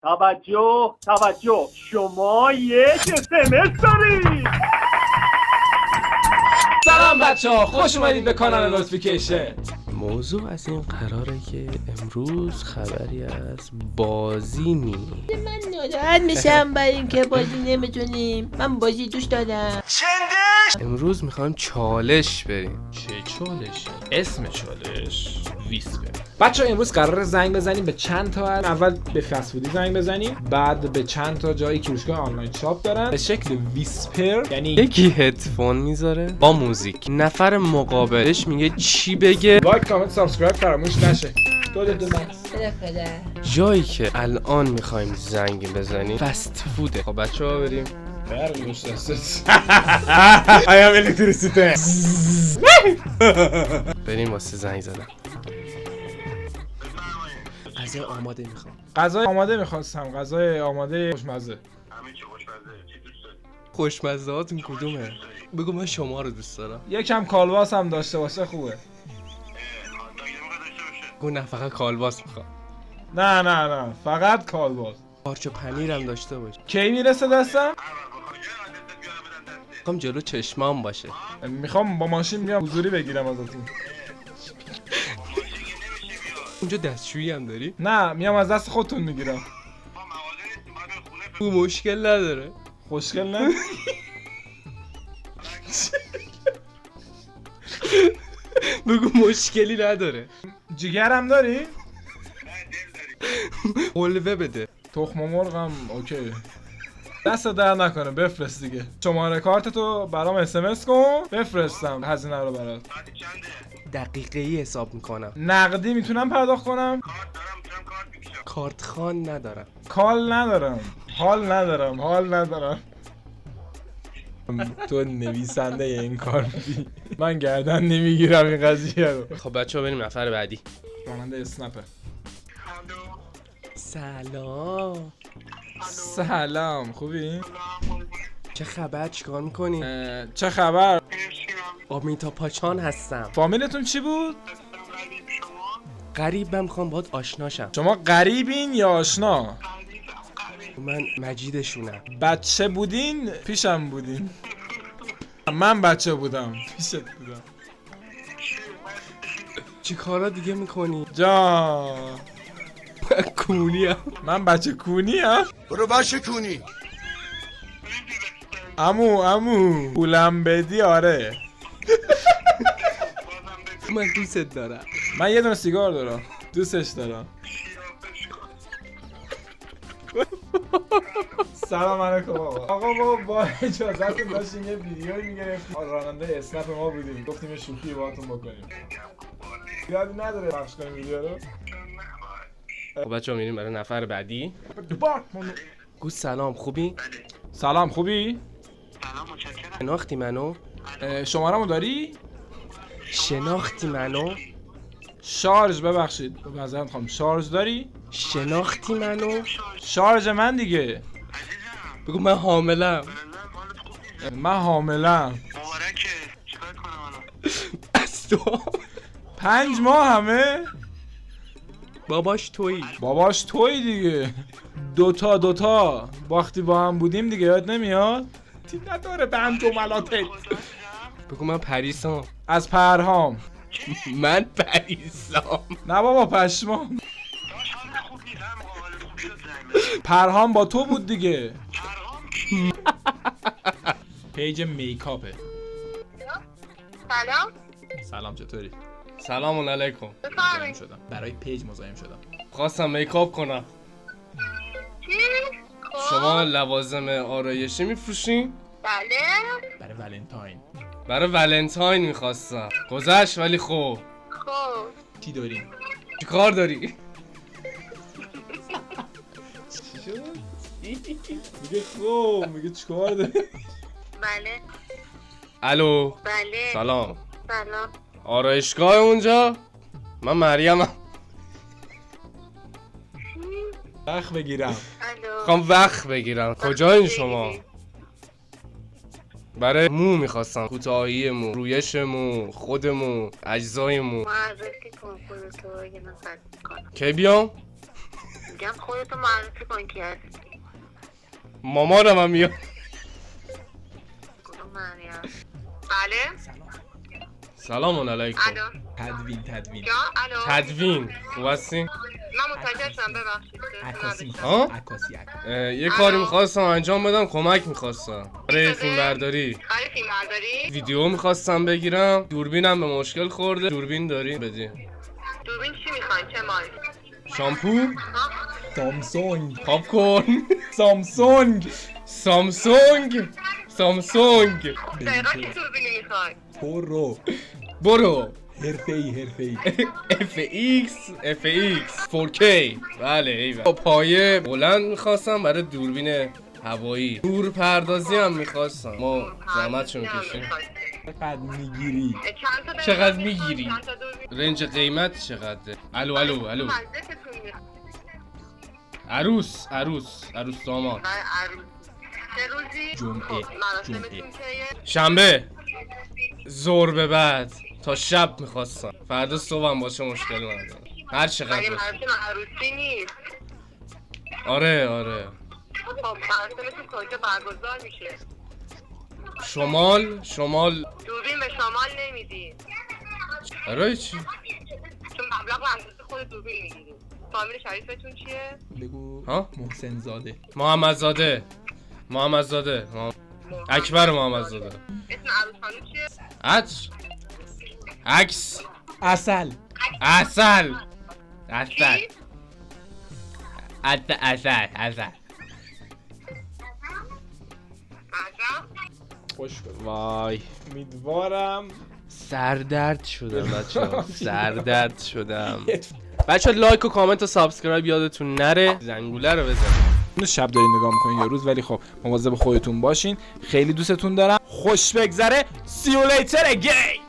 توجه شما یک SMS دارید. سلام بچه‌ها، خوش اومدید به کانال نوتیفیکیشن. موضوع از این قراره که امروز خبری از بازی نیست. من ناراحت میشم برای اینکه بازی نمیتونیم. من بازی دوست دارم. امروز میخوایم چالش بریم. چه چالشی؟ اسم چالش ویسپر. بچه‌ها امروز قراره زنگ بزنیم به چند تا اول به فستفودی زنگ بزنیم، بعد به چند تا جایی که فروشگاه آنلاین شاپ دارن به شکل ویسپر. یعنی یکی هدفون میذاره با موزیک، نفر مقابلش میگه چی بگه. لایک، کامنت، سابسکرایب فراموش نشه. جایی که الان میخوایم زنگ بزنیم فست فوده. خب بچه‌ها بریم. برقی مشتست I am electricity. بریم واسه زنگ زدن. غذای آماده میخوام. غذای آماده میخواستم. غذای آماده خوشمزه. خوشمزه هاتون کدومه؟ بگو من شما رو دوست دارم. یکم کالباس هم داشته باشه خوبه. گو نه فقط کالباس میخوام. نه فقط کالباس. پارچ و پنیرم داشته باش. کی میرسه دستم؟ میخوام جلو چشمام باشه. میخوام با ماشین بیام حضوری بگیرم ازتون. اونجا دستشویی هم داری؟ نه میام از دست خودتون میگیرم. او مشکل نداره. خوشگل نه؟ بگو مشکلی نداره. جیگرم داری؟ قلوه بده. تخم مرغم اوکی. دست در نکنه بفرست دیگه. شماره کارتتو برام SMS کن بفرستم هزینه رو برات. دقیقه ای حساب میکنم. نقدی میتونم پرداخت کنم؟ کارت خان ندارم. حال ندارم. تو نویسنده این کار بودی. من گردن نمیگیرم این قضیه رو. خب بچه‌ها بریم نفر بعدی. راننده اسنپه. سلام خوبی؟ چه خبر؟ چیکار میکنی؟ چه خبر؟ آمیتا پاچان هستم. فامیلتون چی بود؟ غریبم، میخوام باهات آشناشم. شما غریبین یا آشنا؟ من مجیدشونم. بچه بودین؟ پیشم بودین. من بچه بودم پیشت بودم. چی کارا دیگه میکنی؟ جان کونیم. من بچه کونیم؟ برو بچه کونی. عمو پولم بدی آره. من دوست دارم. من یه دونه سیگار دارم دوستش دارم. سلام علیکم آقا ما با اجازهتون داشتیم یه ویدیویی میگرفتیم. راننده اسنپ ما بودیم گفتیم یه شوخی باهاتون بکنیم. یادی نداره پخش کنیم ویدیو رو. خب بچه‌ها میریم برای نفر بعدی. گو سلام خوبی؟ سلام خوبی؟ شناختی منو؟ شمارمو داری؟ شناختی منو؟ شارژ ببخشید معذرت میخوام. شارژ داری؟ شناختی منو؟ شارژ من دیگه. بگو من حاملم. من حاملم. مبارکه. چیکار کنم الان؟ از تو 5 ماه همه؟ باباش تویی. باباش توی دیگه. دوتا وقتی با هم بودیم دیگه یاد نمیاد؟ تی نداره به هم جملاتت. بگو من پریسام. از پرهام. من پریسام. نه بابا پشمام. پرهام با تو بود دیگه. پیج میکاپه. سلام چطوری؟ سلام علیکم. مزاحم شدم برای پیج مزاحم شدم. خواستم میکاپ کنم. شما لوازم آرایشی میفروشین؟ برای ولنتاین. برای ولنتاین میخواستم. گذشت ولی خب. چی داری؟ چی کار داری؟ میگه خوب میگه چیکار داری؟ بله. الو. بله. سلام. سلام. آرایشگاه اونجا؟ من مریمم. وقت بگیرم. الو. میخوام وقت بگیرم. کجایین شما؟ برای مو میخواستم. کوتاهی مو، رویش مو، خود مو، اجزای مو. معرفی کن خودتو اگه نفرد کنم. کی بیام؟ میگم خودتو معرفی کن کی هست. مامانم هم میاد. کدوم مریم؟ بله. سلام علیکم. الو. تدوین جا الو. تدوین خوب هستی؟ من متوجه شدم ببخشید. عکاسی ها؟ عکاسی یه کاری میخواستم انجام بدم، کمک میخواستم. برای فیلم برداری. برای فیلم برداری؟ ویدیو میخواستم بگیرم، دوربینم به مشکل خورده. دوربین داری؟ بدی. دوربین چی میخواین؟ چه مایل؟ شامپو؟ ها؟ سامسونگ پاپ کورن. سامسونگ سامسونگ. سامسونگ. دقیقا چه دوربینی میخواین؟ برو. حرفه‌ای FX 4K. بله ایوه. پایه بلند میخواستم برای دوربین هوایی. دور پردازی هم میخواستم. ما زحمتشو میکشیم. چقدر میگیری؟ چقدر میگیری؟ رنج قیمت چقدره؟ الو. عروس داماد. چه روزی؟ جمعه. خب، مراسمتون کیه؟ شنبه ظهر به بعد تا شب میخواستم. فردا صبح هم باشه مشکل ندارم. هر چقدر مگه باشه. مراسم عروسی نیست؟ آره. خب مراسمتون کجا برگزار میشه؟ شمال. دوربین به شمال نمیدی برای چی؟ چون مبلغ به اندازه خود دوربین میگیری. فامیل شریفتون چیه؟ بگو ها؟ محسن زاده محمدزاده. اکبر محمدزاده. اسم عروس خانم چیه؟ عکس. اصل عسل. چی؟ عسل. عجب. خوش بگو وای امیدوارم سردرد شدم بچه‌ها. سردرد شدم. بچه‌ها لایک و کامنت و سابسکرایب یادتون نره. زنگوله رو بزنید. شب دارین نگاه میکنین یا روز، ولی خب مواظب خودتون باشین. خیلی دوستتون دارم. خوش بگذره. See you later again.